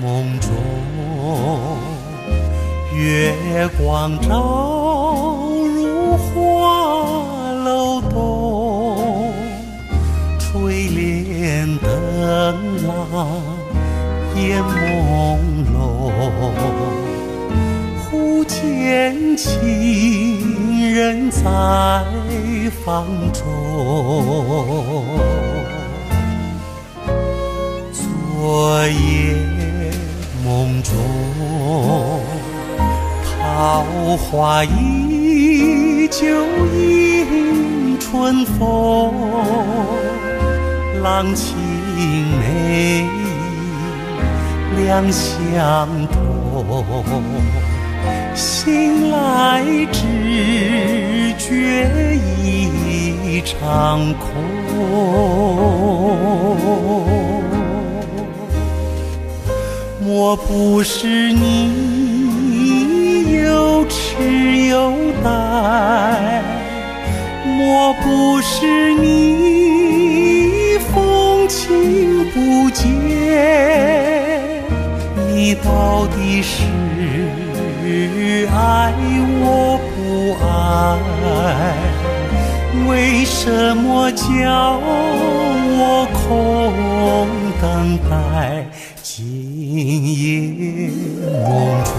梦中，月光照入花楼东，垂帘灯朗烟朦胧，忽见情人在房中。昨夜梦中，桃花依旧迎春风，郎情妹意两相同，醒来只觉一场空。莫不是你又痴又呆，莫不是你风情不减，你到底是爱我不爱？为什么叫我空等待？今夜梦中，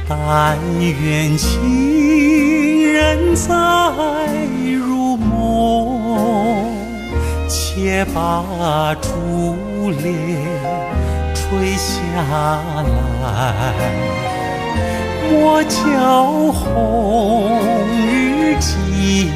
但愿情人在入梦，且把珠帘垂下来，莫教红日寄